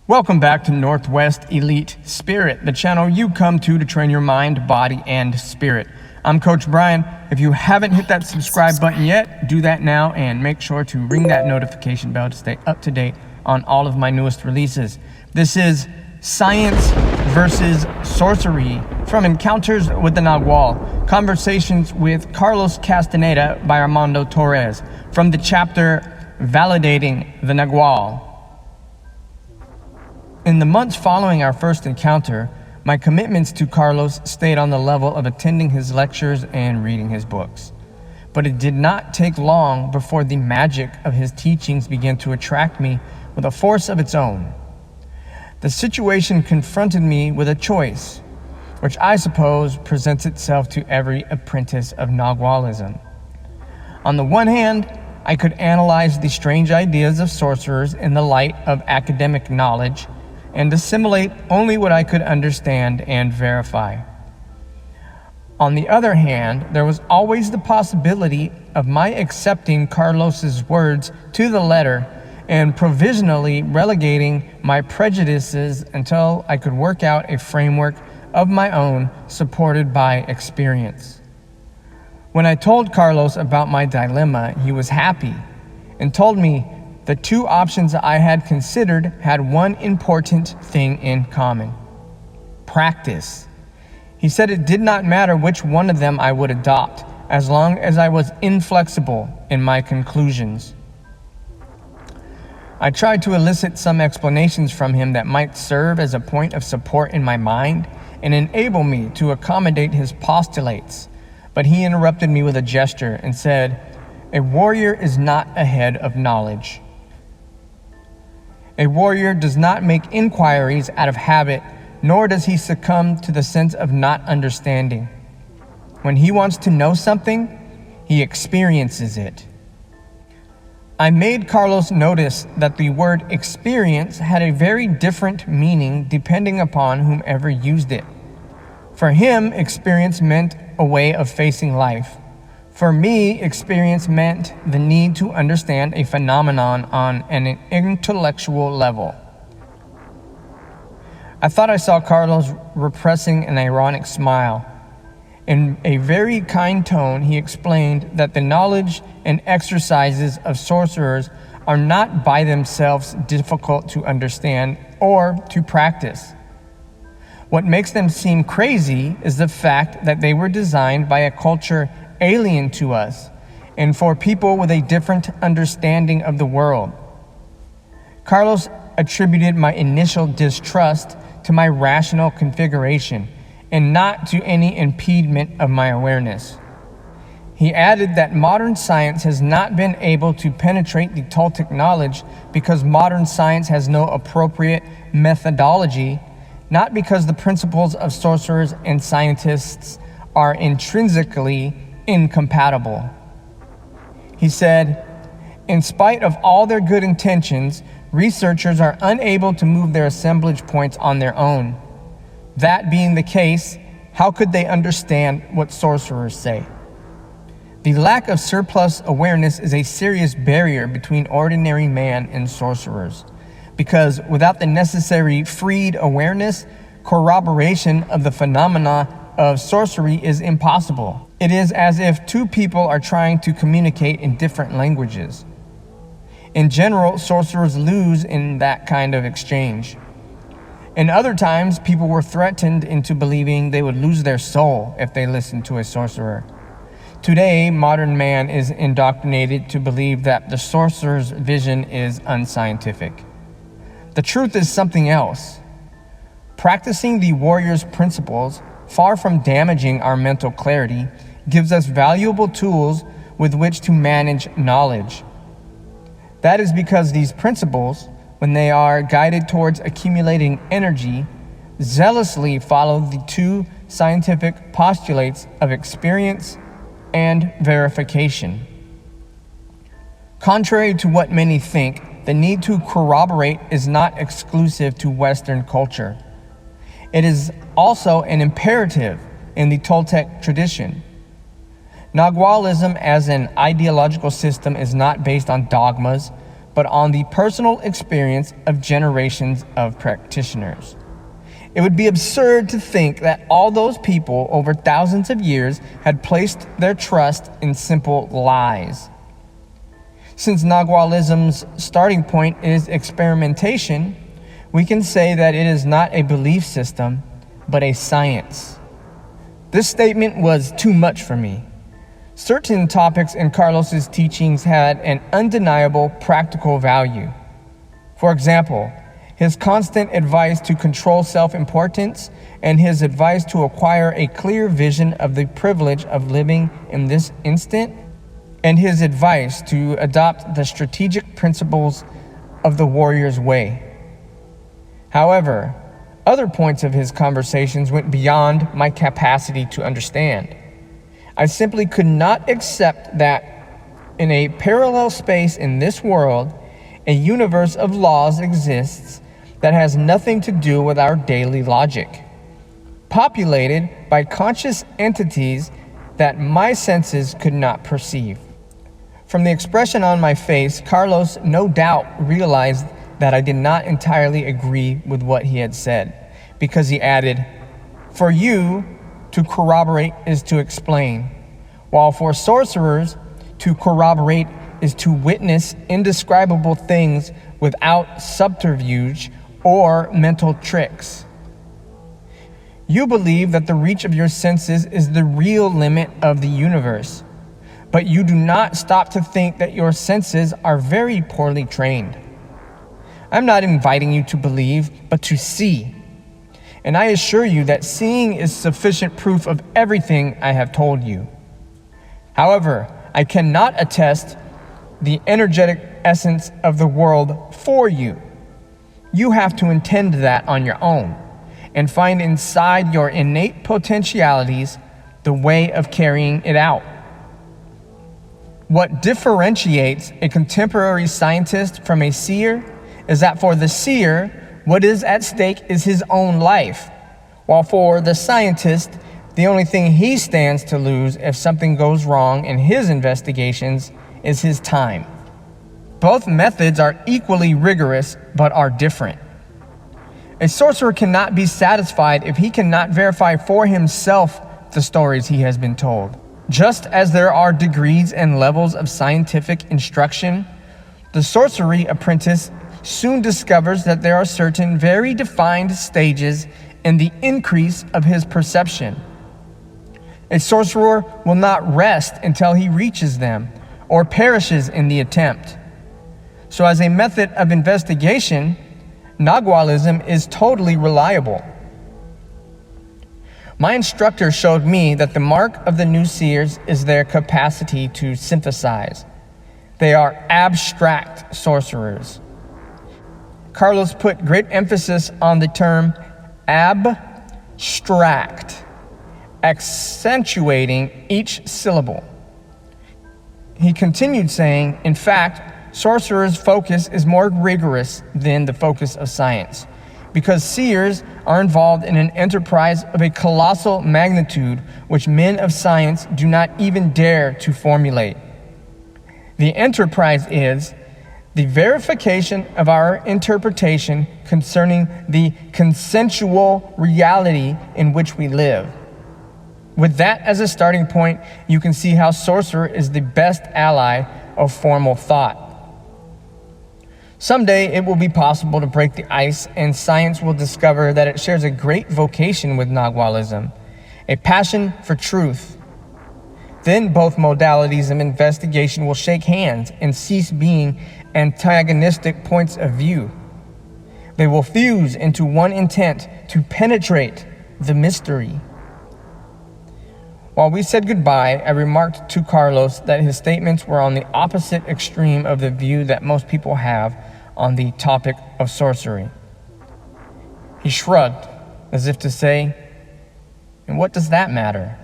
Welcome back to Northwest Elite Spirit, the channel you come to train your mind, body, and spirit. I'm Coach Brian. If you haven't hit that subscribe button yet, do that now and make sure to ring that notification bell to stay up to date on all of my newest releases. This is Science versus Sorcery from Encounters with the Nagual, Conversations with Carlos Castaneda by Armando Torres from the chapter Validating the Nagual. In the months following our first encounter, my commitments to Carlos stayed on the level of attending his lectures and reading his books. But it did not take long before the magic of his teachings began to attract me with a force of its own. The situation confronted me with a choice, which I suppose presents itself to every apprentice of Nagualism. On the one hand, I could analyze the strange ideas of sorcerers in the light of academic knowledge and assimilate only what I could understand and verify. On the other hand, there was always the possibility of my accepting Carlos's words to the letter and provisionally relegating my prejudices until I could work out a framework of my own supported by experience. When I told Carlos about my dilemma, he was happy and told me the two options I had considered had one important thing in common: practice. He said it did not matter which one of them I would adopt, as long as I was inflexible in my conclusions. I tried to elicit some explanations from him that might serve as a point of support in my mind and enable me to accommodate his postulates, but he interrupted me with a gesture and said, "A warrior is not ahead of knowledge. A warrior does not make inquiries out of habit, nor does he succumb to the sense of not understanding. When he wants to know something, he experiences it." I made Carlos notice that the word experience had a very different meaning depending upon whomever used it. For him, experience meant a way of facing life. For me, experience meant the need to understand a phenomenon on an intellectual level. I thought I saw Carlos repressing an ironic smile. In a very kind tone, he explained that the knowledge and exercises of sorcerers are not by themselves difficult to understand or to practice. What makes them seem crazy is the fact that they were designed by a culture alien to us and for people with a different understanding of the world. Carlos attributed my initial distrust to my rational configuration and not to any impediment of my awareness. He added that modern science has not been able to penetrate the Toltec knowledge because modern science has no appropriate methodology, not because the principles of sorcerers and scientists are intrinsically incompatible. He said, "In spite of all their good intentions, researchers are unable to move their assemblage points on their own. That being the case, how could they understand what sorcerers say?" The lack of surplus awareness is a serious barrier between ordinary man and sorcerers, because without the necessary freed awareness, corroboration of the phenomena of sorcery is impossible. It is as if two people are trying to communicate in different languages. In general, sorcerers lose in that kind of exchange. In other times, people were threatened into believing they would lose their soul if they listened to a sorcerer. Today, modern man is indoctrinated to believe that the sorcerer's vision is unscientific. The truth is something else. Practicing the warrior's principles, far from damaging our mental clarity, gives us valuable tools with which to manage knowledge. That is because these principles, when they are guided towards accumulating energy, zealously follow the two scientific postulates of experience and verification. Contrary to what many think, the need to corroborate is not exclusive to Western culture. It is also an imperative in the Toltec tradition. Nagualism as an ideological system is not based on dogmas, but on the personal experience of generations of practitioners. It would be absurd to think that all those people over thousands of years had placed their trust in simple lies. Since Nagualism's starting point is experimentation, we can say that it is not a belief system, but a science. This statement was too much for me. Certain topics in Carlos's teachings had an undeniable practical value. For example, his constant advice to control self-importance and his advice to acquire a clear vision of the privilege of living in this instant, and his advice to adopt the strategic principles of the warrior's way. However, other points of his conversations went beyond my capacity to understand. I simply could not accept that in a parallel space in this world, a universe of laws exists that has nothing to do with our daily logic, populated by conscious entities that my senses could not perceive. From the expression on my face, Carlos no doubt realized that I did not entirely agree with what he had said, because he added, "For you, to corroborate is to explain, while for sorcerers, to corroborate is to witness indescribable things without subterfuge or mental tricks. You believe that the reach of your senses is the real limit of the universe, but you do not stop to think that your senses are very poorly trained. I'm not inviting you to believe, but to see. And I assure you that seeing is sufficient proof of everything I have told you. However, I cannot attest the energetic essence of the world for you. You have to intend that on your own and find inside your innate potentialities the way of carrying it out. What differentiates a contemporary scientist from a seer is that for the seer, what is at stake is his own life, while for the scientist, the only thing he stands to lose if something goes wrong in his investigations is his time. Both methods are equally rigorous, but are different. A sorcerer cannot be satisfied if he cannot verify for himself the stories he has been told. Just as there are degrees and levels of scientific instruction, the sorcery apprentice soon discovers that there are certain very defined stages in the increase of his perception. A sorcerer will not rest until he reaches them or perishes in the attempt. So as a method of investigation, Nagualism is totally reliable. My instructor showed me that the mark of the new seers is their capacity to synthesize. They are abstract sorcerers. Carlos put great emphasis on the term abstract, accentuating each syllable. He continued saying, in fact, sorcerers' focus is more rigorous than the focus of science, because seers are involved in an enterprise of a colossal magnitude which men of science do not even dare to formulate. The enterprise is the verification of our interpretation concerning the consensual reality in which we live. With that as a starting point, you can see how sorcerer is the best ally of formal thought. Someday it will be possible to break the ice, and science will discover that it shares a great vocation with Nagualism, a passion for truth. Then both modalities of investigation will shake hands and cease being antagonistic points of view. They will fuse into one intent to penetrate the mystery. While we said goodbye, I remarked to Carlos that his statements were on the opposite extreme of the view that most people have on the topic of sorcery. He shrugged, as if to say, "And what does that matter?"